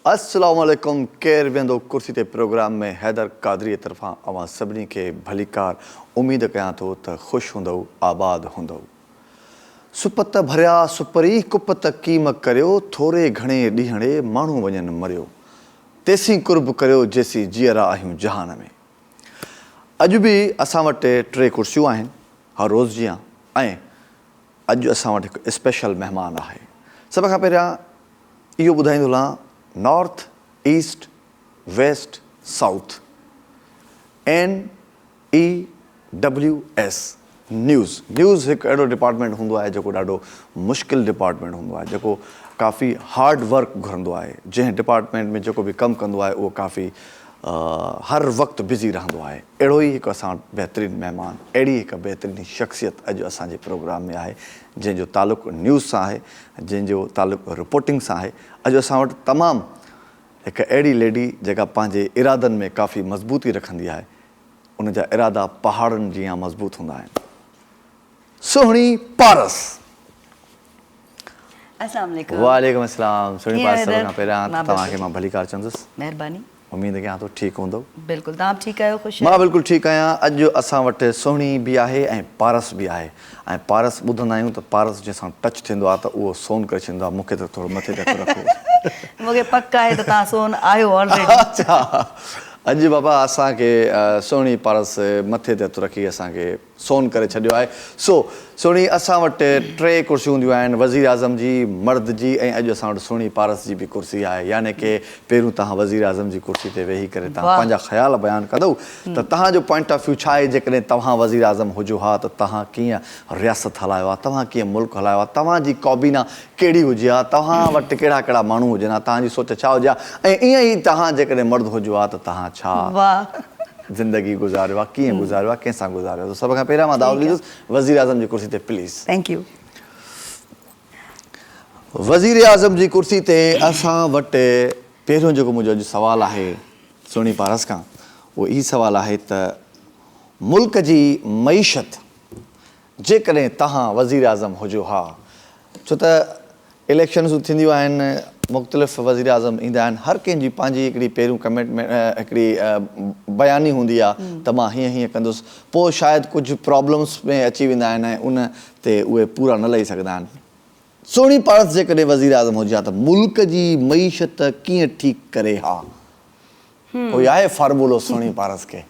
अस्सलाम वालेकुम। केर वेंदो कुर्सी ते प्रोग्राम में हैदर कादरी तरफ़ां अवां सभिनी खे भलीकार। उम्मीद कयां थो त ख़ुशि हूंदव, आबाद हूंदव। सुपत भरिया सुपरी कुपत कीम करियो, थोरे घणे ॾींहणे माण्हू वञनि मरियो। तेसीं कुर्ब करियो जेसीं जीअरा आहियूं जहान में। अॼु बि असां वटि 3 कुर्सियूं आहिनि हर रोज़ जीअं, ऐं अॼु असां वटि हिकु स्पेशल महिमान आहे। सभ खां पहिरियां इहो ॿुधाईंदो हलां, north, east, west, south, NEWS news हिकु अहिड़ो डिपार्टमेंट हूंदो आहे जेको ॾाढो मुश्किल डिपार्टमेंट हूंदो आहे, जेको काफ़ी हार्ड वर्क घुरंदो आहे। जंहिं डिपार्टमेंट में जेको बि कमु कंदो आहे उहो काफ़ी हर वक़्तु बिज़ी रहंदो आहे। अहिड़ो ई हिकु असां बहितरीनु महिमान, अहिड़ी हिकु बहितरीनु शख़्सियत अॼु असांजे प्रोग्राम में आहे, जंहिंजो तालुक़ु न्यूज़ सां आहे, जंहिंजो तालुक़ु रिपोर्टिंग सां आहे। अॼु असां वटि तमामु हिकु अहिड़ी लेडी जेका पंहिंजे इरादनि में काफ़ी मज़बूती रखंदी आहे। उन जा इरादा पहाड़नि जीअं मज़बूत हूंदा आहिनि। सुहिणी पारस। अस्सलाम वालेकुम। वालेकुम अस्सलाम। सुहिणी पारस, सभ खां पहिरियां तव्हांखे मां भलीकार चवंदुसि। महिरबानी। उम्मीद कयां थो ठीकु हूंदव। बिल्कुलु, तव्हां ठीकु आहियो? ख़ुशि? मां बिल्कुलु ठीकु आहियां। अॼु असां वटि सुहिणी बि आहे ऐं पारस बि आहे। ऐं पारस ॿुधंदा आहियूं त पारस जंहिंसां टच थींदो आहे त उहो सोन करे छॾींदो आहे। मूंखे त थोरो मथे ते रखो। मूंखे पक आहे त तव्हां सोन आहियो ऑलरेडी। अच्छा, अॼु बाबा असांखे सुहिणी पारस मथे ते हथु रखी असांखे सोन करे छॾियो आहे। सुहिणी, असां वटि 3 कुर्सियूं हूंदियूं आहिनि, वज़ीर आज़म जी, मर्द जी, ऐं अॼु असां वटि सुहिणी पारस जी बि कुर्सी आहे। यानी की पहिरियों तव्हां वज़ीर आज़म जी कुर्सी ते वेही करे तव्हां पंहिंजा ख़्याल बयानु कंदव त तव्हांजो पॉइंट ऑफ व्यू छा आहे। जेकॾहिं तव्हां वज़ीर आज़म हुजो हा त तव्हां कीअं रियासत हलायो आहे, तव्हां कीअं मुल्क हलायो आहे, तव्हांजी कौबीना कहिड़ी हुजे हा, तव्हां वटि कहिड़ा कहिड़ा माण्हू हुजनि हा, तव्हांजी सोच छा हुजे हा, ऐं ईअं ई तव्हां जेकॾहिं मर्द हुजो हा त तव्हां छा ज़िंदगी गुज़ारियो आहे, कीअं गुज़ारियो आहे, कंहिंसां गुज़ारियो आहे। त सभ खां पहिरियां मां दावत ॾींदुसि वज़ीर आज़म जी कुर्सी ते, प्लीज़। Thank U. वज़ीर आज़म जी कुर्सी ते असां वटि पहिरियों जेको मुंहिंजो अॼु सुवालु आहे सुहिणी पारस खां, उहो ई सुवालु आहे त मुल्क जी मईशत जेकॾहिं तव्हां वज़ीर आज़म हुजो हा, छो त इलेक्शन्स थींदियूं आहिनि, मुख़्तलिफ़ वज़ीर आज़म ईंदा आहिनि, हर कंहिंजी पंहिंजी हिकिड़ी पहिरियों कमिटमेंट, हिकिड़ी बयानी हूंदी आहे त मां हीअं हीअं कंदुसि। पोइ शायदि कुझु प्रॉब्लम्स में अची वेंदा आहिनि ऐं उन ते उहे पूरा न लही सघंदा आहिनि। सुहिणी पारस जेकॾहिं वज़ीर आज़म हुजे हा त मुल्क जी मईशत कीअं ठीकु करे हा? कोई आहे फार्मूलो सुहिणी पारस खे?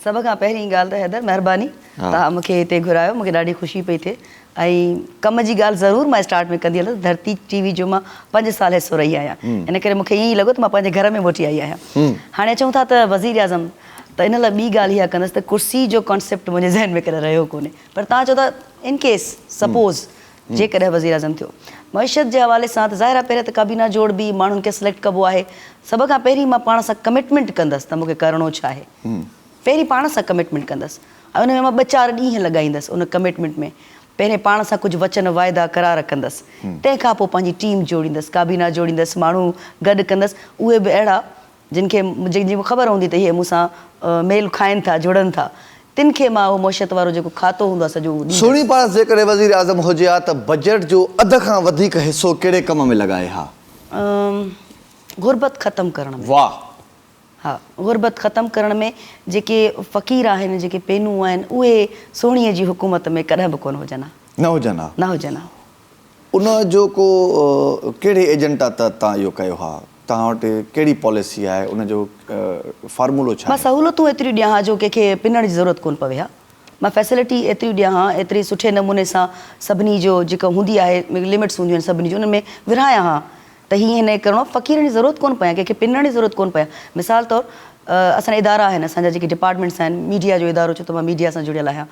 सभ खां पहिरीं ॻाल्हि त हैदर, महिरबानी, तव्हां मूंखे हिते घुरायो, मूंखे ॾाढी ख़ुशी पई थिए। ऐं कम जी ॻाल्हि ज़रूरु मां स्टार्ट में कंदी हलंदसि। धरती TV जो मां 5 साल हिसो रही आहियां, इन करे मूंखे ईअं ई लॻो त मां पंहिंजे घर में मोटी आई आहियां। हाणे चऊं था त वज़ीर आज़म, त इन लाइ ॿी ॻाल्हि इहा कंदसि त कुर्सी जो कॉन्सेप्ट मुंहिंजे ज़हन में कॾहिं रहियो कोन्हे। पर तव्हां चओ था इन केस सपोज़ जेकॾहिं वज़ीर आज़म थियो, मईशत जे हवाले सां त ज़ाहिर आहे पहिरियों त काबीना जोड़बी, माण्हुनि खे सिलेक्ट कबो आहे। सभ खां पहिरीं मां पाण सां कमिटमेंट कंदसि त मूंखे करिणो छा आहे। पहिरीं पाण सां कमिटमेंट कंदसि ऐं उन में मां 2-4 ॾींहं लॻाईंदसि। उन कमिटमेंट में पहिरें पाण सां कुझु वचन वाइदा करार कंदसि, तंहिंखां पोइ पंहिंजी टीम जोड़ींदसि, काबीना जोड़ींदसि, माण्हू गॾु कंदसि, उहे बि अहिड़ा जंहिंजी ख़बर हूंदी त इहे मूंसां मेल खाइनि था, जुड़नि था। तिन खे मां उहो मईशत वारो जेको खातो हूंदो आहे सॼो। सुहिणी पारस जेकॾहिं वज़ीर आज़म हुजे हा त बजट जो अध खां वधीक हिसो कहिड़े कम में लॻाए हा? गुरबत ख़तमु करण में। वाह। हा, गुरबत ख़तमु करण में जेके फ़क़ीर आहिनि, जेके पेनू आहिनि, उहे सोणीअ जी हुकूमत में कॾहिं बि कोन हुजनि हा। न हुजनि हा? न हुजनि हा। उन जो को कहिड़े एजेंडा त तव्हां इहो कयो हा? तव्हां वटि कहिड़ी पॉलिसी आहे? उन जो फार्मूलो छा? मां सहूलियतूं एतिरियूं ॾियां हा जो कंहिंखे पिनण जी ज़रूरत कोन पवे हा। मां फैसिलिटी एतिरियूं ॾियां हा, एतिरी सुठे नमूने सां सभिनी जो जेको हूंदी आहे, लिमिट्स हूंदियूं आहिनि सभिनी जूं, उन में विरहायां हा त हीअं न करिणो। फ़क़ीरनि जी ज़रूरत कोन पए, कंहिंखे पिनण जी ज़रूरत कोन पए। मिसाल तौरु असांजा इदारा आहिनि, असांजा जेके डिपार्टमेंट्स आहिनि, मीडिया जो इदारो छो त मां मीडिया सां जुड़ियल आहियां,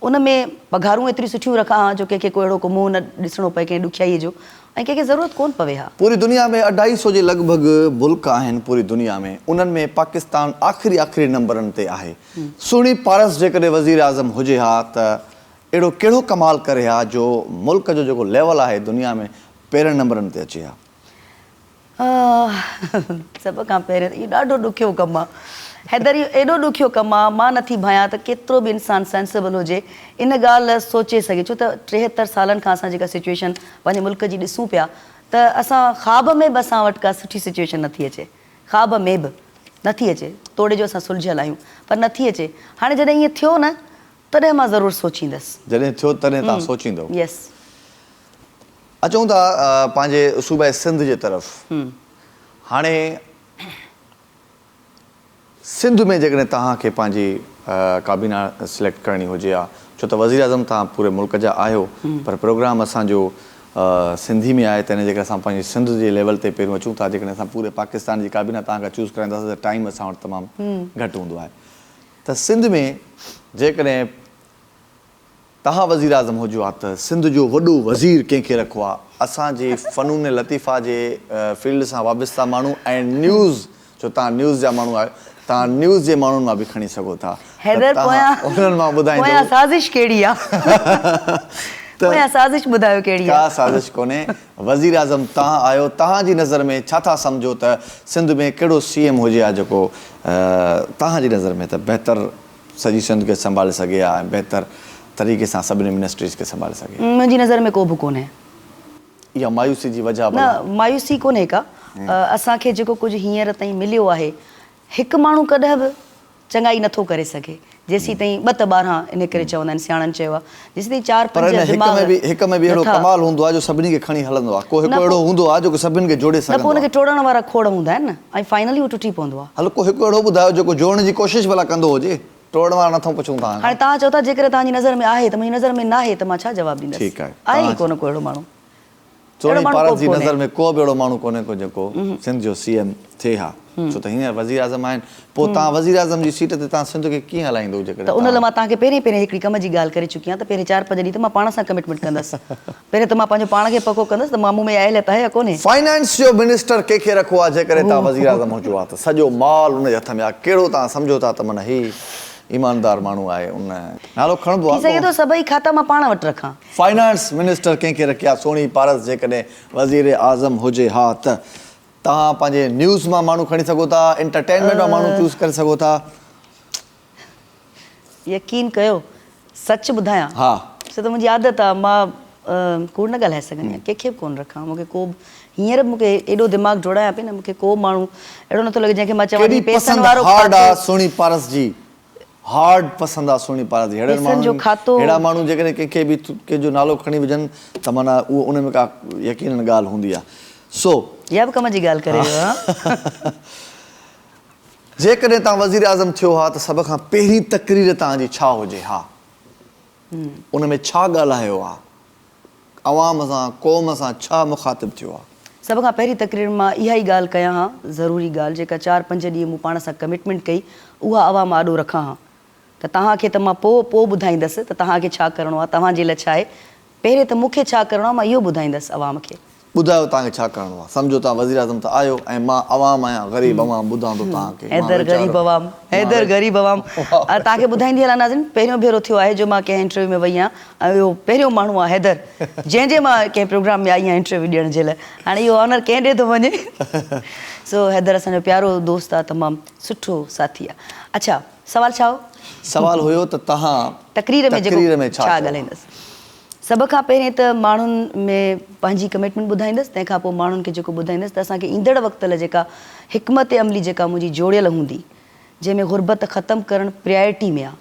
उन में पघारूं एतिरियूं सुठियूं रखां हा जो कंहिंखे को अहिड़ो को मुंहुं न ॾिसणो पए कंहिं ॾुखियाईअ जो, ऐं कंहिंखे ज़रूरत कोन पवे हा। पूरी दुनिया में 250 जे लॻभॻि मुल्क आहिनि पूरी दुनिया में, उन्हनि में पाकिस्तान आख़िरी नंबरनि ते आहे। सुहिणी पारस जेकॾहिं वज़ीर आज़म हुजे हा त अहिड़ो कहिड़ो कमाल करे हा जो मुल्क जो जेको लेवल आहे दुनिया में पहिरें नंबरनि ते अचे हा? सभ खां पहिरियों इहो ॾाढो ॾुखियो कमु आहे हैदर, इहो एॾो ॾुखियो कमु आहे। मां नथी भायां त केतिरो बि इंसानु सेंसिबल हुजे इन ॻाल्हि सोचे सघे, छो त 73 सालनि खां असां जेका सिचुएशन पंहिंजे मुल्क जी ॾिसूं पिया त असां ख़्वाब में बि असां वटि का सुठी सिचुएशन नथी अचे, ख़्वाब में बि नथी अचे, तोड़े जो असां सुलझियल आहियूं पर नथी अचे। हाणे जॾहिं ईअं थियो न तॾहिं मां ज़रूरु सोचींदसि। जॾहिं थियो तॾहिं तव्हां सोचींदो। यस। अचूं था पंहिंजे सूबे सिंध जे तरफ़। हाणे सिंध में जेकॾहिं तव्हांखे पंहिंजी काबीना सिलेक्ट करणी हुजे हा, छो त वज़ीर आज़म तव्हां पूरे मुल्क जा आहियो, पर प्रोग्राम असांजो सिंधी में आहे, त हिन जे करे असां पंहिंजी सिंध जे लेवल ते पहिरियों अचूं था। जेकॾहिं असां पूरे पाकिस्तान जी काबीना तव्हां खां चूज़ कराईंदासीं त टाइम असां वटि तमामु घटि हूंदो आहे। त सिंध में जेकॾहिं तव्हां वज़ीर आज़म हुजो हा त सिंध जो वॾो वज़ीर कंहिंखे रखो आहे? असांजे फ़नून लतीफ़ा जे फील्ड सां वाबस्ता माण्हू ऐं न्यूज़, छो तव्हां न्यूज़ जा माण्हू आहियो, तव्हां न्यूज़ जे माण्हुनि मां बि खणी सघो था। हैदर उन्हनि मां ॿुधाईंदो पोयां साज़िश कहिड़ी आहे? पोयां साज़िश ॿुधायो कहिड़ी आहे? का साज़िश कोन्हे। वज़ीर आज़म तव्हां आहियो, तव्हांजी नज़र में छा था सम्झो त सिंध में कहिड़ो CM हुजे हा जेको तव्हांजी नज़र में त बहितर सॼी सिंध खे संभाले सघे हा ऐं बहितर तरीक़े सां सभिनी मिनिस्ट्रीज़ खे संभाले सघे? मुंहिंजी नज़र में को बि कोन्हे। इहा मायूसी जी वजह न, मायूसी कोन्हे का। असांखे जेको कुझु हींअर ताईं मिलियो आहे, हिकु माण्हू कॾहिं बि चङाई नथो करे सघे जेसीं ताईं 2 त 12 इन करे चवंदा आहिनि, सियाणनि चयो आहे, जेसीं ताईं 4-5 हिक में बि अहिड़ो कमाल हूंदो आहे जो सभिनी खे खणी हलंदो आहे। को हिकु अहिड़ो हूंदो आहे जेको सभिनी खे जोड़े सघंदो आहे। न, पोइ हुनखे टोड़ण वारा खोड़ हूंदा आहिनि न, ऐं फाइनली उहो टुटी पवंदो आहे। हलो को हिकु अहिड़ो ॿुधायो जेको जोड़ण जी कोशिशि भला कंदो हुजे, टोड़ण वारा नथो पुछूं तव्हां। हाणे तव्हां चओ था जेकर तव्हांजी नज़र में आहे त मुंहिंजी नज़र में न आहे त मां छा जवाबु ॾींदसि? ठीकु आहे, आहे ई कोन को अहिड़ो माण्हू। सोनी पारस जी नज़र में को बि अहिड़ो माण्हू कोन्हे को जेको सिंध जो CM थिए हा, छो त हींअर वज़ीर आज़म आहिनि। पोइ तव्हां वज़ीर आज़म जी सीट ते तव्हां सिंध खे कीअं हलाईंदो? जेकॾहिं त उन लाइ मां तव्हांखे पहिरीं हिकिड़ी कम जी ॻाल्हि करे चुकी आहियां त पहिरीं 4-5 ॾींहं त मां पाण सां कमिटमेंट कंदसि। पहिरीं त मां पंहिंजो पाण खे पको कंदसि त मामू में आयल त आहे या कोन्हे। फाइनेंस जो मिनिस्टर कंहिंखे रखो आहे जेकॾहिं तव्हां वज़ीर आज़म हुजो हा त? सॼो माल उनजे हथ में आहे, कहिड़ो तव्हां सम्झो था त माना ही ईमानदार माण्हू आहे, उन नालो खणबो आहे? थी सघे थो सभई खाता मां पाण वटि रखां। फाइनेंस मिनिस्टर कंहिंखे रखिया सोनी पारस जेकॾहिं वज़ीर आज़म हुजे हा त तव्हां पंहिंजे न्यूज़ मां माण्हू खणी सघो था, एंटरटेनमेंट मां माण्हू चूज़ करे सघो था? यकीन कयो, सच ॿुधायां, हा, छो त मुंहिंजी आदत आहे, मां कूड़ न ॻाल्हाए सघंदी आहियां, कंहिंखे बि कोन रखां। मूंखे को हींअर मूंखे एॾो दिमाग़ जोड़ायां पई न, मूंखे को माण्हू अहिड़ो नथो लॻे जंहिंखे मां चवां पैसनि वारो हार्ड आहे सोनी पारस जी, हार्ड पसंदि आहे सोनी पारस जी। अहिड़ा माण्हू जेकॾहिं कंहिंखे बि कंहिंजो नालो खणी विझनि त माना उहो उन में का यकीनन ॻाल्हि हूंदी आहे। सो इहा बि कम जी ॻाल्हि करे वियो आहे। जेकॾहिं तव्हां वज़ीर आज़म थियो हा त सभ खां पहिरीं तक़रीर तव्हांजी छा हुजे हा? उन में छा ॻाल्हायो आहे? अवाम सां, क़ौम सां छा मुखातिब थियो आहे? सभ खां पहिरीं तक़रीर मां इहा ई ॻाल्हि कयां हा, ज़रूरी ॻाल्हि जेका 4-5 ॾींहं मूं पाण सां कमिटमेंट कई, उहा अवाम आॾो रखां हा। त तव्हांखे त मां पोइ ॿुधाईंदसि त तव्हांखे छा करिणो आहे, तव्हांजे लाइ छा आहे। पहिरें त मूंखे छा करिणो आहे मां इहो ॿुधाईंदसि अवाम खे। ॿुधायो तव्हांखे छा करिणो आहे। सम्झो तव्हां वज़ीर आज़म त आहियो ऐं मां अवाम आहियां, ग़रीब अवाम ॿुधां थो तव्हांखे। हैदर ग़रीब अवाम, हैदर ग़रीब अवाम। तव्हांखे ॿुधाईंदी हलां नाज़रीन, पहिरियों भेरो थियो आहे जो मां कंहिं इंटरव्यू में वई आहियां ऐं इहो पहिरियों माण्हू आहे हैदर जंहिंजे मां कंहिं प्रोग्राम में आई आहियां इंटरव्यू ॾियण जे लाइ। हाणे इहो ऑनर कंहिं ॾे थो वञे। सो हैदर असांजो प्यारो दोस्त आहे, तमामु सुठो साथी आहे। अच्छा, सवाल छा हो? सवाल हुयो त तव्हां तक़रीर में छा ॻाल्हाईंदसि? सभ खां पहिरीं त माण्हुनि में पंहिंजी कमिटमेंट ॿुधाईंदसि, तंहिंखां पोइ माण्हुनि खे जेको ॿुधाईंदसि त असांखे ईंदड़ वक़्त लाइ जेका हिकमत अमली जेका मुंहिंजी जोड़ियल हूंदी, जंहिंमें गुरबत ख़तमु करणु प्रायोरिटी में आहे,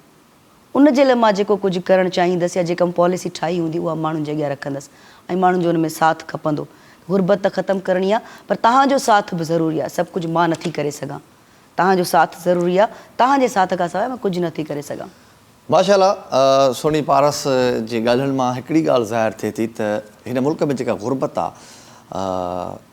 उन जे लाइ मां जेको कुझु करणु चाहींदसि या जेका पॉलिसी ठाही हूंदी उहा माण्हुनि जे अॻियां रखंदसि ऐं माण्हुनि जो हुन में साथ खपंदो। गुरबत ख़तमु करणी आहे, पर तव्हांजो साथ बि ज़रूरी आहे। सभु कुझु मां नथी करे सघां, तव्हांजो साथ ज़रूरी आहे। तव्हांजे साथ खां सवाइ मां कुझु नथी करे सघां। माशाल्लाह, सोनी पारस जी ॻाल्हियुनि मां हिकिड़ी ॻाल्हि ज़ाहिर थिए थी त हिन मुल्क में जेका गुरबत आहे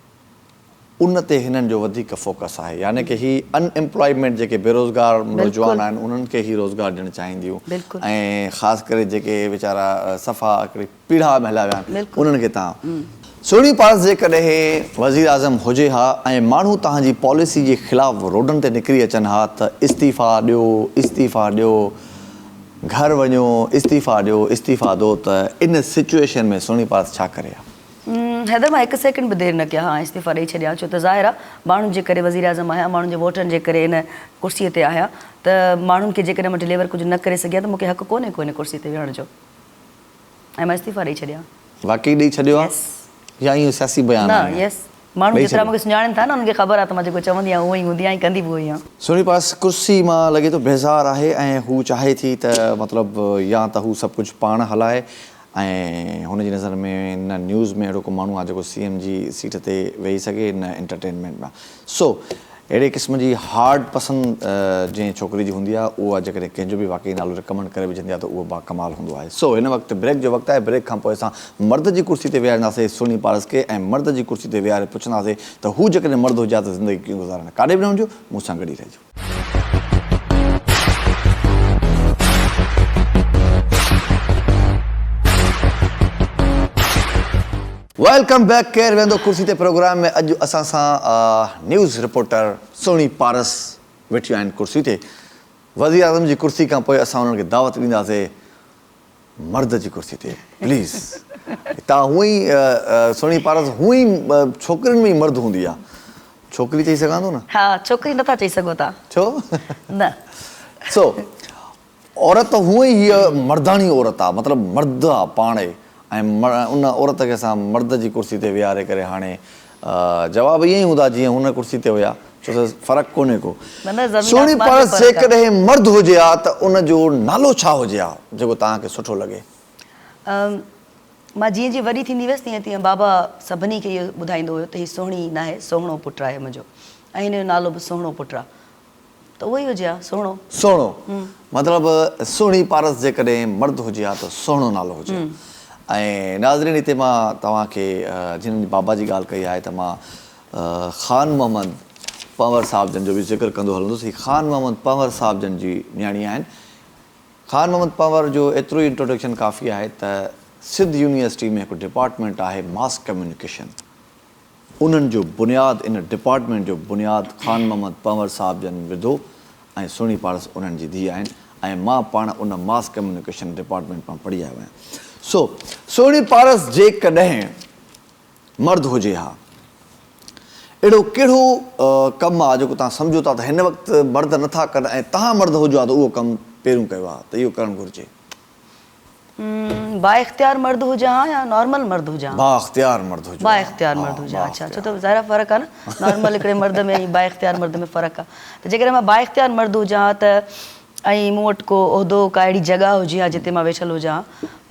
उन ते हिननि जो वधीक फोकस आहे। यानी कि ही अनएम्प्लॉयमेंट जेके बेरोज़गार नौजवान आहिनि उन्हनि खे ई रोज़गार ॾियणु चाहींदियूं ऐं ख़ासि करे जेके वीचारा सफ़ा हिकिड़ी पीढ़ा में हलिया विया आहिनि उन्हनि खे तव्हां सोनी पारस जेकॾहिं वज़ीर आज़म हुजे हा ऐं माण्हू तव्हांजी पॉलिसी जे ख़िलाफ़ु रोडनि ते निकिरी अचनि हा त इस्तीफ़ा ॾियो, इस्तीफ़ा ॾियो, घर वञो, इस्तीफ़ा ॾियो, इस्तीफ़ा दो, त इन सिचुएशन में सोनी पारस छा करे हा? हैदर, मां 1 सेकंड बि देरि न कया हा इस्तीफ़ा ॾेई छॾियां, छो त ज़ाहिर आहे माण्हुनि जे करे वज़ीर आज़म आहियां, माण्हुनि जे वोटनि जे करे इन कुर्सीअ ते आहियां, त माण्हुनि खे जेकॾहिं मां डिलीवर कुझु न करे सघियां त मूंखे हक़ु कोन्हे को इन कुर्सी ते विहण जो, ऐं मां इस्तीफ़ा ॾेई छॾियां। वाक़ई ॾेई छॾियो आहे? या ईअं सियासी बयान न आहे? यस माण्हू ॾेई जेतिरा छॾियो। मूंखे सुञाणनि था न उनखे ख़बर आहे त मां जेको चवंदी आहियां उहो ई हूंदी आहियां कंदी बि उहो ई आहियां। सोनी पास कुर्सी मां लॻे थो बेज़ार आहे ऐं हू चाहे थी त मतिलबु या त हू सभु कुझु पाण हलाए ऐं हुनजी नज़र में न न्यूज़ में अहिड़ो को माण्हू आहे जेको CM जी सीट ते वेही सघे न एंटरटेनमेंट में। सो अहिड़े क़िस्म जी हार्ड पसंदि जंहिं छोकिरी जी हूंदी आहे उहा जेकॾहिं कंहिंजो बि वाक़ई नालो रिकमेंड करे विझंदी आहे त उहो बाकमाल हूंदो आहे। सो हिन वक़्तु ब्रेक जो वक़्तु आहे। ब्रेक खां पोइ असां मर्द जी कुर्सी ते विहारींदासीं सोनी पारस खे ऐं मर्द जी कुर्सी ते विहारे पुछंदासीं त हू जेकॾहिं मर्द हुजे त ज़िंदगी कीअं गुज़ारनि। काॾे बि न वञिजो, मूं सां गॾु ई रहिजो। Welcome back. केरु वेंदो कुर्सी ते प्रोग्राम में अॼु असां सां न्यूज़ रिपोर्टर सोनी पारस वेठियूं आहिनि कुर्सी ते। वज़ीर आज़म जी कुर्सी खां पोइ असां उन्हनि खे दावत ॾींदासीं मर्द जी कुर्सी ते। प्लीज़ तव्हां हूअं ई सोनी पारस हूअं ई छोकिरियुनि में ई मर्द हूंदी आहे, छोकिरी चई सघां थो न? हा छोकिरी नथा चई सघो था छो? न सो औरत हूअं ई हीअ मर्दानी औरत आहे, मतिलबु मर्द आहे पाण ई ऐं उन औरत खे असां मर्द जी कुर्सी ते विहारे करे हाणे जवाब ईअं ई हूंदा जीअं हुन कुर्सी ते हुया, छो त फ़र्क़ु कोन्हे को। सोनी पारस जेकॾहिं मर्द हुजे हा त उनजो नालो छा हुजे हा जेको तव्हांखे सुठो लॻे? मां जीअं जीअं वॾी थींदी वियसि तीअं तीअं बाबा सभिनी खे इहो ॿुधाईंदो हुयो त हीअ सुहिणी न आहे, सुहिणो पुटु आहे मुंहिंजो ऐं हिन जो नालो बि सुहिणो पुटु आहे, त उहो ई हुजे हा सुहिणो। सुहिणो मतिलबु सोनी पारस जेकॾहिं मर्द हुजे हा त सुहिणो नालो हुजे। ऐं नाज़रीन हिते मां तव्हांखे जिन बाबा जी ॻाल्हि कई आहे त मां ख़ान मोहम्मद पंवर साहिब जन जो बि ज़िक्र कंदो हलंदुसि। ख़ान मोहम्मद पंवर साहिब जन जी न्याणी आहिनि। ख़ान मोहम्मद पंवर जो एतिरो ई इंट्रोडक्शन काफ़ी आहे त सिंध यूनिवर्सिटी में हिकु डिपार्टमेंट आहे मास कम्युनिकेशन, उन्हनि जो बुनियादु इन डिपार्टमेंट जो बुनियादु ख़ान मोहम्मद पंवर साहिब जन विधो ऐं सोनी पारस उन्हनि जी धीउ आहिनि ऐं मां पाण उन मास कम्युनिकेशन डिपार्टमेंट मां पढ़ी आयो आहियां। सो सोनी पारस जेकॾहिं मर्द हुजे हा अहिड़ो कहिड़ो कमु आहे जेको तव्हां सम्झो था त हिन वक़्तु मर्द नथा कनि ऐं तव्हां मर्द हुजो आहे त उहो कमु पहिरियों कयो आहे त इहो करणु घुरिजे? बाइख्तियार मर्द हुजां हा या नॉर्मल मर्द हुजां? बाइख्तियार मर्द हुजे। बाइख्तियार मर्द हुजां, अच्छा छो त ज़ाहिर फ़र्क़ु आहे न, नॉर्मल हिकिड़े मर्द में ऐं बाइख्तियार मर्द में फ़र्क़ु आहे। त जेकॾहिं मां बाइख्तियार मर्द हुजां हा त ऐं मूं वटि को उहिदो का अहिड़ी जॻह हुजे हा जिते मां वेठल हुजां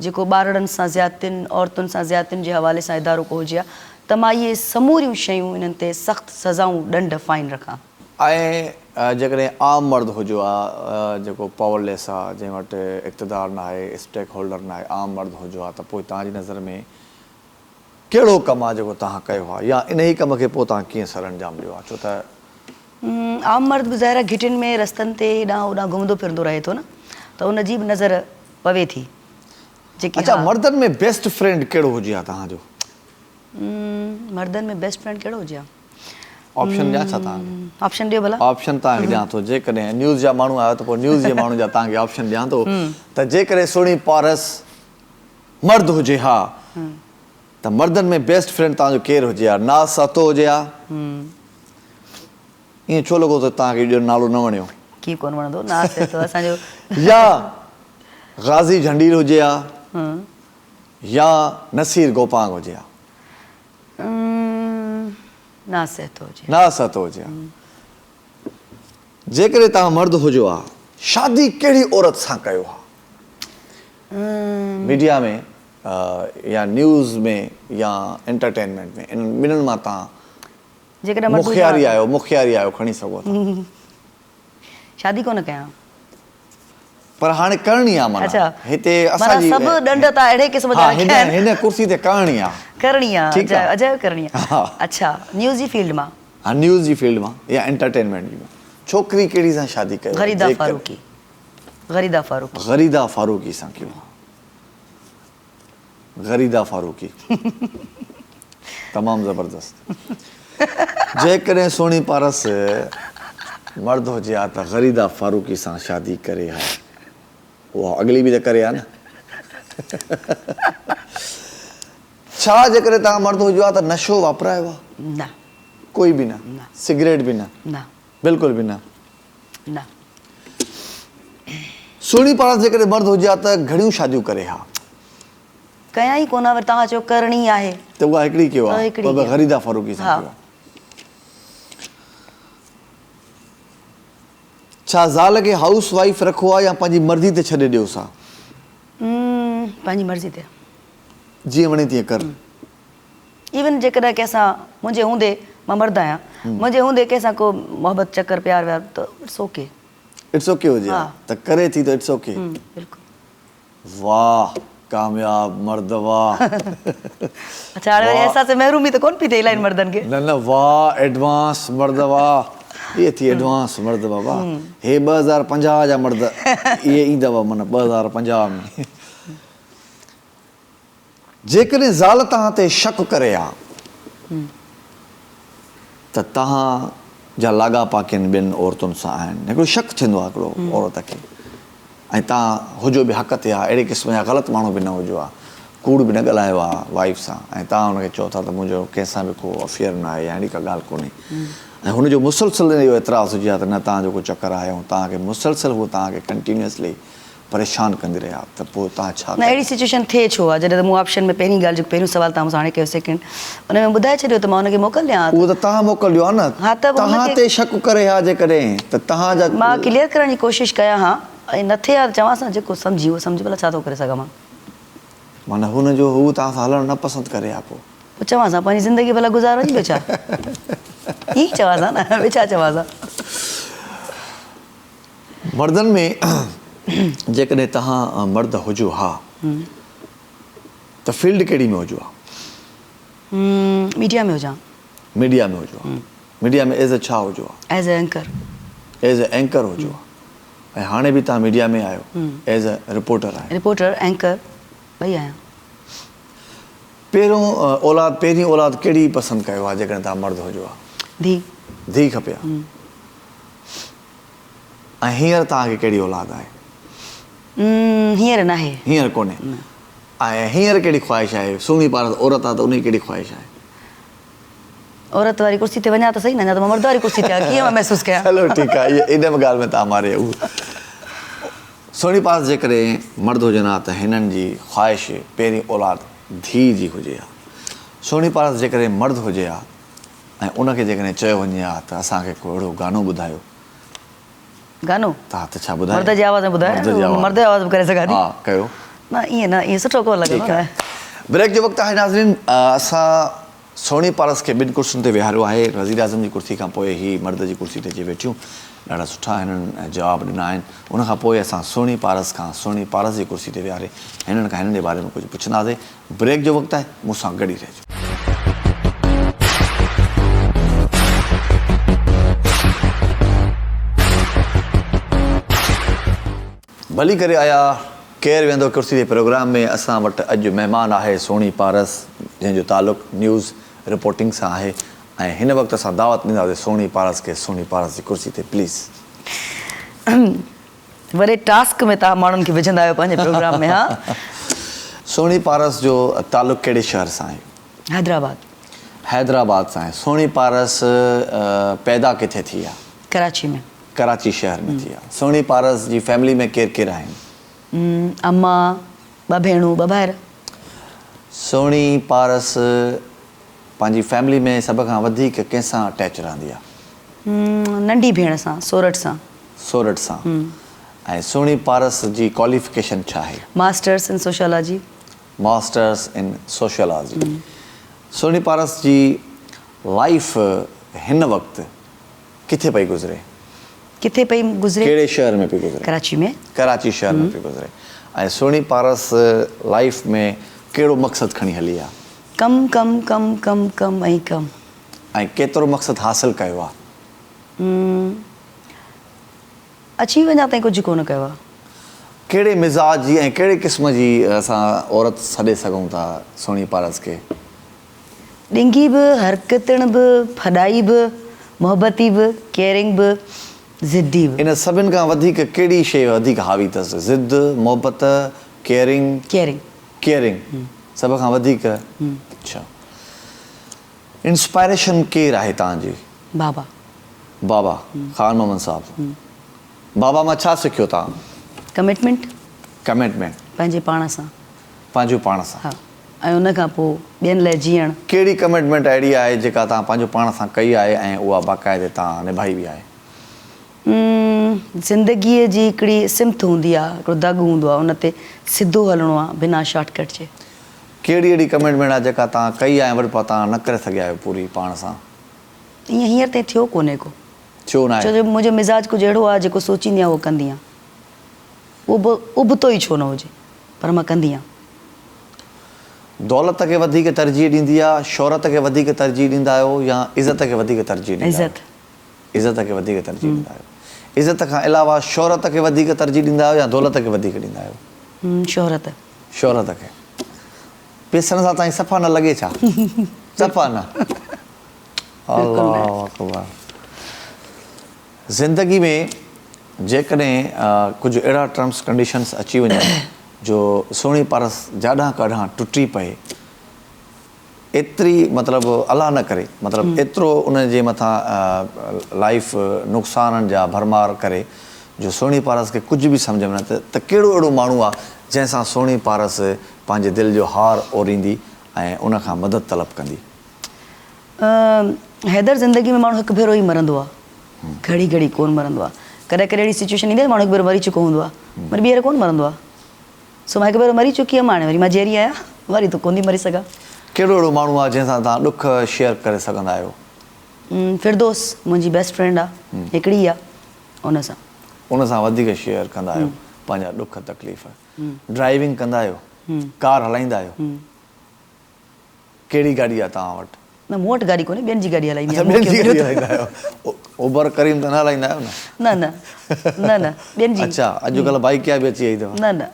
जेको ॿारड़नि सां ज़्यादतियुनि औरतुनि सां ज़्यादतियुनि जे हवाले सां इदारो को हुजे हा त मां इहे समूरियूं शयूं इन्हनि ते सख़्तु सज़ाऊं ॾंड फाइन रखां। ऐं जेकॾहिं आम मर्द हुजो आहे जेको पावरलेस आहे, जंहिं वटि इक़्तिदार न आहे, स्टेक होल्डर न आहे, आम मर्द हुजो आहे त पोइ तव्हांजी नज़र में कहिड़ो कमु आहे जेको तव्हां कयो आहे या इन ई कम खे पोइ तव्हां कीअं सर अंजाम ॾियो आहे? छो त आम मर्द बि ज़ाहिर घिटियुनि में रस्तनि ते हेॾां होॾां घुमंदो फिरंदो रहे थो न, त उनजी बि नज़र पवे थी जेकी। अच्छा, मर्दनि में बेस्ट फ्रेंड कहिड़ो हुजे हा तव्हांजो? मर्दनि में बेस्ट फ्रेंड कहिड़ो हुजे हा? ऑप्शन ॾियां छा तव्हांखे? ऑप्शन ॾियो भला। ऑप्शन तव्हांखे ॾियां थो। जेकॾहिं न्यूज़ जा माण्हू आहियो त पोइ न्यूज़ जे माण्हू जा तव्हांखे ऑप्शन ॾियां थो त जेकॾहिं सोनी पारस मर्द हुजे हा त मर्दनि में बेस्ट फ्रेंड तव्हांजो केरु हुजे हा? नाज़ सातो हुजे हा? ईअं छो लॻो त तव्हांखे इहो नालो न वणियो? कीअं कोन वणंदो, नाज़ सातो असांजो। या गाज़ी झंडीर हुजे हा या नसीर गोपांग हुजे हा? नाज़ सातो हुजे। नाज़ सातो हुजे हा। जेकॾहिं तव्हां मर्द हुजो हा शादी कहिड़ी औरत सां कयो हा? मीडिया में या न्यूज़ में या एंटरटेनमेंट में, इन ॿिन्हिनि मां तव्हां मुखियारी आहियो खणी सघो था। शादी कोन कयां पर हाणे करणी आहे। अच्छा, हिते असांजी सभु ॾंड त अहिड़े क़िस्म जा हिन कुर्सी ते करणी आहे। करणी आहे, अजय करणी आहे। अच्छा, न्यूज़ जी फील्ड मां? हा, न्यूज़ जी फील्ड मां या एंटरटेनमेंट जी मां। छोकिरी कहिड़ी सां शादी कयो? ग़रीदा फारूकी। ग़रीदा फारूकी। ग़रीदा फारूकी सां कयो? ग़रीदा फारूकी तमामु ज़बरदस्त। जेकॾहिं सोनी पारस मर्द हुजे हा त ग़रीदा फारूकी सां शादी करे हा, उहा अॻिली बि त करे हा न। छा जेकॾहिं तव्हां मर्द हुजो हा त नशो वापरायो आहे? न, कोई बि न? सिगरेट बि न? न, बिल्कुलु बि न? न। सोनी पारस जेकॾहिं मर्द हुजे हा त घणियूं शादियूं करे हा? कयां ई कोन, वरी तव्हां चयो करणी आहे। त उहा हिकिड़ी कयो त आहे, हिकिड़ी बाबा कयो। ग़रीदा फारूकी सां हा। कयो आहे। छा ज़ाल खे हाउस वाइफ रखो आहे या पंहिंजी मर्ज़ी ते छॾे ॾियोसि आहे? पंहिंजी मर्ज़ी ते, जीअं वणे तीअं कर। इवन जेकॾहिं कंहिंसां मुंहिंजे हूंदे, मां मर्द आहियां, मुंहिंजे हूंदे कंहिंसां को मोहबत चकर प्यार व्यार त इट्स ओके। इट्स ओके हुजे हा। त करे थी त इट्स ओके। बिल्कुलु। वाह कामयाब मर्द वाह। अच्छा, हाणे वरी अहसास महरूमी त कोन पई थिए इलाही मर्दनि खे। न न वाह एडवांस मर्द वाह। इहे थी एडवांस मर्द बाबा। हे 2050 जा मर्द इहे ईंदव माना 2050 में। जेकॾहिं ज़ाल तव्हां ते शक करे हा त तव्हां जा लाॻापा किन ॿियनि औरतुनि सां आहिनि, हिकिड़ो शक थींदो आहे हिकिड़ो औरत खे, ऐं तव्हां हुजो बि हक़ ते आहे, अहिड़े क़िस्म जा ग़लति माण्हू बि न हुजो आहे, कूड़ बि न ॻाल्हायो आहे वाइफ सां, ऐं तव्हां हुनखे चओ था त मुंहिंजो कंहिंसां बि को अफेयर न आहे या अहिड़ी का ॻाल्हि कोन्हे, ऐं हुनजो मुसलसिल इहो एतिराज़ु हुजे हा त न तव्हांजो को चकर आहे ऐं तव्हांखे मुसलसिल उहो तव्हांखे कंटिन्यूअसली परेशान कंदी रहे त पोइ तव्हां छा न अहिड़ी सिचुएशन थिए छो आहे? जॾहिं त मूं ऑप्शन में पहिरीं ॻाल्हि, जेको पहिरियों सुवाल तव्हां मूंसां हाणे कयो सेकेंड, उन में ॿुधाए छॾियो त मां हुनखे मोकल ॾियां। उहो त तव्हां मोकिलियो आहे न। हा, त तव्हां ते शक करे हा जेकॾहिं त तव्हांजा मां क्लियर करण जी कोशिशि कयां हा, ऐं न थिए हा त चवां सां जेको सम्झी उहो सम्झी, भला छा थो करे सघां मां। माना हुनजो हू तव्हां सां हलणु न पसंदि करे हा, पोइ चवां सां पंहिंजी ज़िंदगी भला गुज़ारो ई ॿियो छा। ई चवां सां न, ॿियो छा चवां सां। मर्दनि में जेकॾहिं तव्हां मर्द हुजो हा त फील्ड कहिड़ी में हुजो हा? मीडिया में हुजां। मीडिया में हुजो हा। मीडिया में एज़ अ छा हुजो हा? As a anchor. As a anchor हुजो हा। ऐं हाणे बि तव्हां मीडिया में आहियो एज़ अ रिपोर्टर आहियो। रिपोर्टर एंकर ॿई आहियां। पहिरीं औलाद कहिड़ी पसंदि कयो आहे जेकॾहिं तव्हां मर्द हुजो हा? धी। धी खपे हा। ऐं हींअर तव्हांखे कहिड़ी औलाद आहे? हींअर न आहे। हींअर कोन्हे। ऐं हींअर कहिड़ी ख़्वाहिश आहे? सुहिणी पाण औरत आहे त उनजी कहिड़ी ख़्वाहिश आहे? औरत वारी कुर्सी ते वञा त सही न, अञा त मां मर्द वारी कुर्सी ते आहियां, कीअं मां महसूसु कयां? हलो ठीकु आहे, इन ॻाल्हि में तव्हां मारे सुहिणी पाण जेकॾहिं मर्द हुजनि हा त हिननि जी ख़्वाहिश पहिरीं औलाद धीउ जी हुजे हा। सुहिणी पाण जेकॾहिं मर्द हुजे हा ऐं उनखे जेकॾहिं चयो वञे हा त असांखे को अहिड़ो गानो ॿुधायो। गानो? तव्हां त छा ॿुधायो? मर्द जी आवाज़ में ॿुधायो? मर्द जी आवाज़ में करे सघां थी? हा कयो। न ईअं न, ईअं सुठो कोन लॻंदो आहे। ब्रेक जो वक़्तु आहे नाज़रीन। असां सोनी पारस खे ॿिनि कुर्सियुनि ते विहारियो आहे। वज़ीर आज़म जी कुर्सी खां पोइ ही मर्द जी कुर्सी ते अची वेठियूं। ॾाढा सुठा हिननि जवाब ॾिना आहिनि। उनखां पोइ असां सोनी पारस खां सोनी पारस जी कुर्सी ते विहारे हिननि खां हिननि जे बारे में कुझु पुछंदासीं। ब्रेक जो वक़्तु आहे, मूंसां गॾु ई रहिजो। भली करे आया केरु वेंदो कुर्सी जे प्रोग्राम में। असां वटि अॼु महिमान आहे सोनी पारस, जंहिंजो तालुक़ु न्यूज़ रिपोर्टिंग सां आहे, ऐं हिन वक़्तु असां दावत ॾींदासीं सोनी पारस खे सोनी पारस जी कुर्सी ते प्लीज़। वॾे टास्क में तव्हां माण्हुनि खे विझंदा आहियो पंहिंजे प्रोग्राम में। हा, सोनी पारस जो तालुक़ु कहिड़े शहर सां आहे? हैदराबाद। हैदराबाद सां आहे। सोनी पारस पैदा किथे थी आहे? कराची में। कराची शहर में थी आहे। सोनी पारस जी फैमिली में केरु केरु आहिनि? अम्मा, ॿ भेणूं, ॿ भाइर। सोनी पारस पंहिंजी फैमिली में सभ खां वधीक कंहिंसां अटैच रहंदी आहे? नंढी भेण सां, सोरठ सां। सोरठ सां। ऐं सोनी पारस जी क्वालिफिकेशन छा आहे? Masters in sociology. Masters in sociology. Soni Paras जी लाइफ हिन वक़्तु किथे पई गुज़रे? किथे पई गुज़रे? कहिड़े शहर में पई गुज़रे? कराची में। कराची शहर में पई गुज़रे। ऐं सोनी पारस लाइफ में कहिड़ो मक़सदु खणी हली आहे? कम कम कम कम कम ऐं कम। ऐं केतिरो मक़सदु हासिलु कयो आहे? अची वञा ताईं कुझु कोन कयो आहे। कहिड़े मिज़ाज जी ऐं कहिड़े क़िस्म जी असां औरत सॾे सघूं था सोनी पारस खे? ॾिंगी बि, हरकतण बि, फॾाई बि, मोहबती बि, केयरिंग बि, ज़िद्दी बि। इन सभिनि खां वधीक कहिड़ी शइ वधीक हावी अथसि? ज़िद, मोहबत, केयरिंग? केयरिंग। केयरिंग सभ खां वधीक। अच्छा, इंस्पायरेशन केरु आहे तव्हांजी? बाबा। बाबा ख़ान मोहम्मद साहब। बाबा मां छा सिखियो तव्हां? कमिटमेंट। कमिटमेंट। पंहिंजे पाण सां। पंहिंजो पाण सां। हा। ऐं उन खां पोइ ॿियनि लाइ जीअण। कहिड़ी कमिटमेंट अहिड़ी आहे जेका तव्हां पंहिंजो पाण सां कई आहे ऐं उहा बाक़ाइदे तव्हां निभाई बि आहे? ज़िंदगीअ जी हिकिड़ी सिमत हूंदी आहे, हिकिड़ो दाॻ हूंदो आहे, उन ते सिधो हलणो आहे बिना शॉर्टकट जे। कहिड़ी अहिड़ी कमिटमेंट आहे जेका तव्हां कई आहे वरी पोइ तव्हां न करे सघिया आहियो पूरी पाण सां? ईअं हींअर ताईं थियो कोन्हे को। छो न आहे? छो जो मुंहिंजो मिज़ाज कुझु अहिड़ो आहे जेको सोचींदी आहियां उहो कंदी आहियां, उबतो ई छो न हुजे, पर मां कंदी आहियां। दौलत खे वधीक तरजीह ॾींदी आहे, शोहरत खे वधीक तरजीह ॾींदा आहियो या इज़त खे वधीक तरजीह ॾींदा आहियो? इज़त खे वधीक तरजीह ॾींदा आहियो। इज़त खां अलावा शोहरत खे वधीक तरजीह ॾींदा आहियो या दौलत खे वधीक ॾींदा आहियो? शोहरत। शोहरत खे। पैसनि सां तव्हांजी सफ़ा न लॻे छा? सफ़ा न? अल्लाहु अकबर। ज़िंदगी में जेकॾहिं कुझु अहिड़ा टर्म्स कंडीशन्स अची वञनि जो सुहिणी पारस जाॾां काॾां टुटी पए, एतिरी मतिलबु अलाह न करे, मतिलबु एतिरो उन जे मथां लाइफ नुक़साननि जा भरमार करे जो सुहिणी पारस खे कुझु बि सम्झ में न अचे, त कहिड़ो अहिड़ो माण्हू आहे जंहिंसां सुहिणी पारस पंहिंजे दिलि जो हार ओरींदी ऐं उन खां मदद तलब कंदी? हैदर, ज़िंदगी में माण्हू हिकु भेरो ई मरंदो आहे, घड़ी घड़ी कोन मरंदो आहे। कॾहिं कॾहिं अहिड़ी सिचुएशन ईंदी आहे माण्हू हिकु भेरो मरी चुको हूंदो आहे, वरी ॿीहर कोन मरंदो आहे। सो मां हिकु भेरो मरी चुकी हुयमि, हाणे वरी मां जहिड़ी आहियां, वरी त कोन थी मरी सघां। कहिड़ो अहिड़ो माण्हू आहे जंहिंसां तव्हां ॾुख शेयर करे सघंदा आहियो? फिरदोस मुंहिंजी बेस्ट फ्रेंड आहे, हिकिड़ी आहे, उन सां वधीक शेयर कंदा आहियो पंहिंजा ॾुख तकलीफ़। ड्राइविंग कंदा आहियो? कार हलाईंदा आहियो? कहिड़ी गाॾी आहे तव्हां वटि? न, मूं वटि गाॾी कोन्हे, ॿियनि जी गाॾी हलाईंदी आहियो? उबर करीम त न हलाईंदा आहियो न? न न न, ॿियनि जी। अच्छा, अॼुकल्ह बाइक क्या बि अची वई अथव? न न,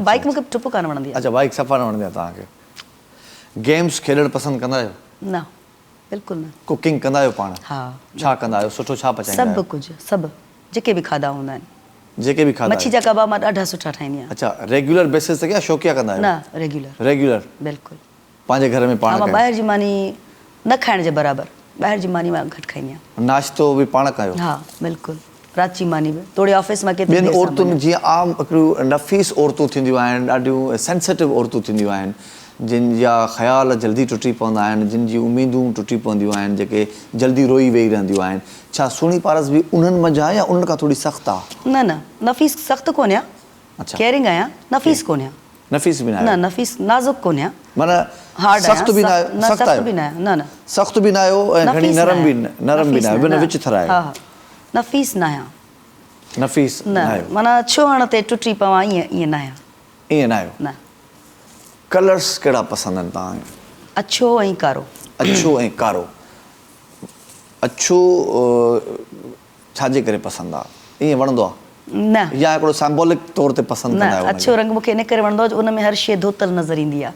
बाइक मूंखे टुप कान वणंदी आहे। अच्छा, बाइक सफ़ा न वणंदी आहे तव्हांखे। गेम्स खेॾणु पसंदि कंदा आहियो? न, बिल्कुलु न। कुकिंग कंदा आहियो पाण? हा। छा कंदा आहियो? सुठो छा पचाईंदा आहियो? सभु कुझु, सभु जेके बि खाधा हूंदा आहिनि। जेके बि खाधा? मच्छी जा कबाब मां ॾाढा सुठा ठाहींदी आहियां। अच्छा, रेगुलर बेसिस ते या शौक़िया कंदा आहियो? न, रेगुलर। रेगुलर? बिल्कुलु। पंहिंजे घर में पाण? मां ॿाहिरि जी मानी न खाइण जे बराबरि, ॿाहिरि जी मानी मां घटि खाईंदी आहियां। नाश्तो बि पाण कयो? हा, बिल्कुलु। राति जी मानी बि थोरी ऑफिस मां केतिरी ॿियनि औरतुनि जीअं आम हिकिड़ियूं नफ़ीस औरतूं थींदियूं आहिनि, ॾाढियूं सेंसिटिव औरतूं थींदियूं आहिनि, जिन जा ख़्याल जल्दी टुटी पवंदा आहिनि, जिन जी उमेदूं टुटी पवंदियूं आहिनि, जेके जल्दी रोई वेही रहंदियूं आहिनि, छा सुहिणी पारस बि उन्हनि मंझि आहे या उन्हनि खां थोरी सख़्तु आहे? न न, नफ़ीस सख़्तु कोन्हे आहियां। अच्छा, केयरिंग आहियां, नफ़ीस कोन्हे आहियां। नफ़ीस बि न? न, नफ़ीस नाज़ुक कोन्हे आहियां, माना हार्ड सख़्तु बि न आहियो? सख़्तु बि न आहियां। न न, सख़्तु बि न आहियो ऐं घणी नरम बि न आहियो, बिन विच थरा आहियो? हा हा, नफ़ीस न आहियां। नफ़ीस न आहियो? माना छुहण ते टुटी पवां ईअं न आहियां। ईअं न आहियो? न। कलर्स कहिड़ा पसंदि आहिनि तव्हांखे? अछो ऐं कारो। अछो ऐं कारो। अछो छाजे करे पसंदि आहे? ईअं वणंदो आहे? न। या हिकिड़ो सिंबॉलिक तौर ते पसंदि कंदा आहियो? न, अछो रंग मूंखे इन करे वणंदो आहे जो उन में हर शइ धोतल नज़र ईंदी आहे,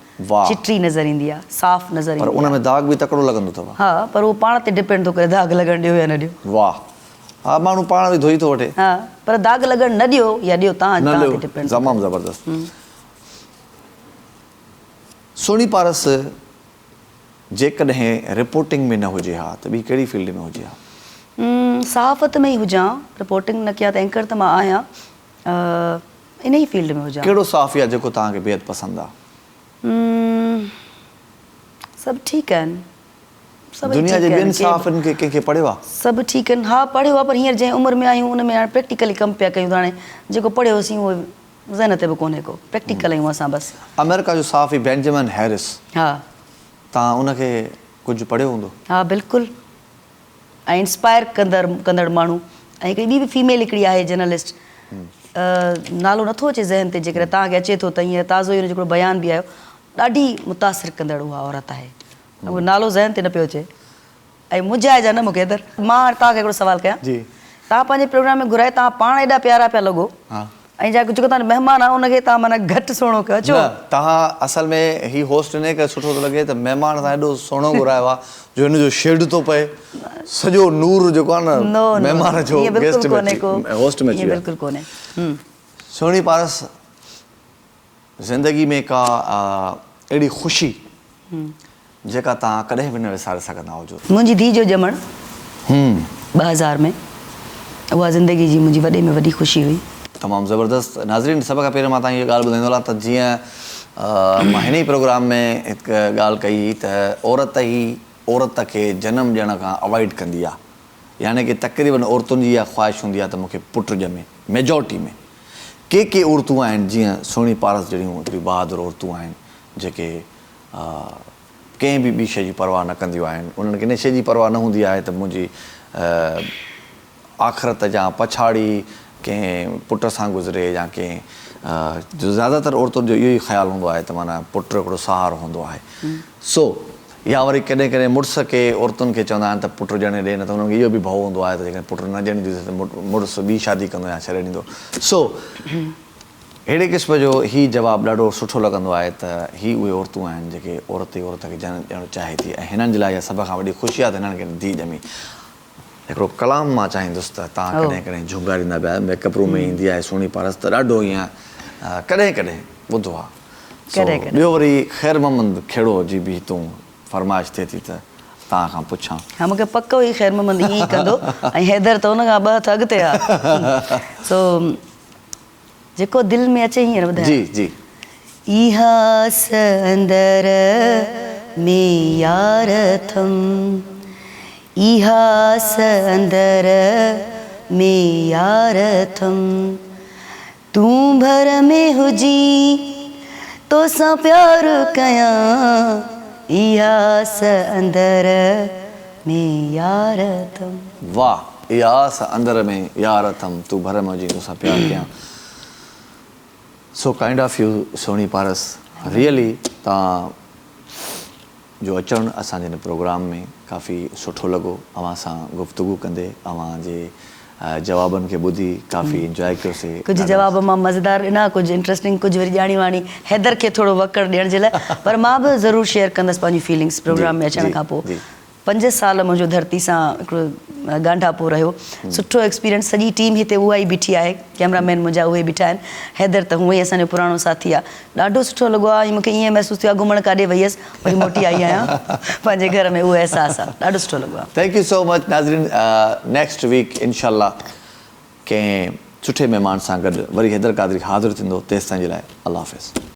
चिटी नज़र ईंदी आहे, साफ़ नज़र ईंदी आहे। पर उन में दाग बि तकिड़ो लॻंदो अथव? हा, पर उहो पाण ते डिपेंड थो करे दाग लॻण ॾियो या न ॾियो। वाह। हा, माण्हू पाण बि धोई थो वठे। हा, पर दाग लॻण न ॾियो या ॾियो, तव्हां ते डिपेंड। तमामु ज़बरदस्त। सुहिणी पारस जेकॾहिं रिपोर्टिंग में न हुजे हा त ॿी कहिड़ी फील्ड में हुजे हा? सहाफ़त में ई हुजां, रिपोर्टिंग न कया त एंकर त मां आहियां, इन ई फील्ड में हुजां। कहिड़ो साफ़ी आहे जेको तव्हांखे बेहद पसंदि आहे? सभु ठीकु आहिनि। दुनिया जे ॿियनि साफ़नि खे कंहिंखे पढ़ियो आहे? सभु ठीकु आहिनि। हा, पढ़ियो आहे, पर हींअर जंहिं उमिरि में आहियूं उन में हाणे प्रैक्टिकली कमु पिया कयूं, त हाणे जेको पढ़ियोसीं उहो ज़हन ते बि कोन्हे को, प्रैक्टिकल आहियूं असां बसि। अमेरिका जो साफ़ी बेंजामिन हैरिस, हा, तव्हां उनखे कुझु पढ़ियो हूंदो? हा, बिल्कुलु। ऐं इंस्पायर कंदड़ माण्हू। ऐं हिकिड़ी ॿी बि फीमेल हिकिड़ी आहे जर्नलिस्ट, नालो नथो अचे ज़हन ते, जेकॾहिं तव्हांखे अचे थो त हींअर ताज़ो ई हुन जो हिकिड़ो बयान बि आयो, ॾाढी मुतासिर कंदड़ उहा औरत आहे, उहो नालो ज़हन ते न पियो अचे। ऐं मुंहिंजा न मूंखे इधर मां तव्हांखे हिकिड़ो सवालु कयां जी, तव्हां पंहिंजे प्रोग्राम में घुराए तव्हां पाण एॾा प्यारा पिया लॻो, ऐं जेको तव्हां महिमान आहे उनखे तव्हां माना घटि सुहिणो कयो। अचो तव्हां असल में ही होस्ट इन करे सुठो थो लॻे त महिमान सां एॾो सुहिणो घुरायो आहे जो हिन जो शेड थो पए, सॼो नूर जेको आहे न महिमान जो गेस्ट में होस्ट में अची वियो। बिल्कुलु कोन्हे। सुहिणी पारस, ज़िंदगी में का अहिड़ी ख़ुशी जेका तव्हां कॾहिं बि न विसारे सघंदा हुजो? मुंहिंजी धीउ जो ॼमणु 2000 में, उहा ज़िंदगी जी मुंहिंजी वॾे में वॾी ख़ुशी हुई। तमामु ज़बरदस्त। नाज़रीन, सभ खां पहिरियों मां तव्हांखे इहा ॻाल्हि ॿुधाईंदो आहियां त जीअं मां हिन ई प्रोग्राम में हिकु ॻाल्हि कई त औरत खे जनम ॾियण खां अवॉइड कंदी आहे, यानी कि तक़रीबन औरतुनि जी इहा ख़्वाहिश हूंदी आहे त मूंखे पुटु ॼमे। मेजॉरिटी में के औरतूं आहिनि जीअं सोनी पारस जहिड़ियूं हिकिड़ियूं बहादुर औरतूं आहिनि जेके कंहिं बि ॿी शइ जी परवाह न कंदियूं आहिनि। उन्हनि खे इन शइ जी परवाह न हूंदी आहे त मुंहिंजी आख़िरत या पछाड़ी कंहिं पुट सां गुज़रे या कंहिं जो ज़्यादातर औरतुनि जो इहो ई ख़्यालु हूंदो आहे त माना पुटु हिकिड़ो सहारो हूंदो आहे। सो या वरी कॾहिं कॾहिं मुड़ुस खे औरतुनि खे चवंदा आहिनि त पुटु ॼणे ॾे, न त हुननि खे इहो बि भउ हूंदो आहे त जेकॾहिं पुटु न ॼणींदुसि त मुड़ुसु ॿी शादी कंदो या छॾे ॾींदो। सो अहिड़े क़िस्म जो हीउ जवाबु ॾाढो सुठो लॻंदो आहे त हीअ उहे औरतूं आहिनि जेके औरत खे जनम ॾियणु चाहे थी, ऐं हिननि जे लाइ इहा सभ खां वॾी ख़ुशी आहे त हिननि खे धीउ ॼमी। हिकिड़ो कलाम मां चाहींदुसि त तव्हां कॾहिं कॾहिं झुंगारींदा पिया, मेकअप रूम में ईंदी आहे सोनी पारस त ॾाढो ईअं कॾहिं कॾहिं ॿुधो आहे। ॿियो वरी ख़ैर मोहम्मद खेड़ो जी बि तूं फरमाइश थिए थी त तव्हां खां पुछां। हा, मूंखे पको ई ख़ैर मोहम्मद ईअं ई कंदो ऐं हैदर त हुन खां 2 हथ अॻिते आहे। सो जेको दिलि में अचे हींअर ॿुधाए। जी जी। इहा संदर में यार थम, इहा संदर में यार थम, तूं भर में हुजी तोसां प्यार कयां, इहा अंदर में यार थम। वाह, इहा अंदर में यार थम, तूं भर में हुजी तोसां प्यार कयां। So kind of you Soni Paras, really तव्हां जो अचणु असांजे हिन प्रोग्राम में काफ़ी सुठो लॻो। अव्हां सां गुफ़्तगू कंदे अव्हां जे जवाबनि खे ॿुधी काफ़ी इंजॉय कयोसीं। कुझु जवाब मां मज़ेदार ॾिना, कुझु इंट्रस्टिंग, कुझु वरी ॼाणी वाणी हैदर खे थोरो वकड़ ॾियण जे लाइ, पर मां बि ज़रूरु शेयर कंदसि पंहिंजी फीलिंग्स प्रोग्राम में अचण खां पोइ। 5 साल मुंहिंजो धरती सां हिकिड़ो ॻांढापो रहियो, सुठो एक्सपीरियंस। सॼी टीम हिते उहा ई बीठी आहे, कैमरामैन मुंहिंजा उहे बीठा आहिनि, हैदर त हूअं ई असांजो पुराणो साथी आहे। ॾाढो सुठो लॻो आहे ऐं मूंखे ईअं महसूसु थियो आहे घुमणु काॾे वई हुअसि, वरी मोटी आई आहियां पंहिंजे घर में, उहो अहसासु आहे। ॾाढो सुठो लॻो आहे। थैंक यू सो मच नाज़रीन। नेक्स्ट वीक इनशाला कंहिं सुठे महिमान सां गॾु वरी हैदर क़ादरी हाज़िर थींदो। तेसिताईं जे लाइ अल्लाह हाफ़िज़।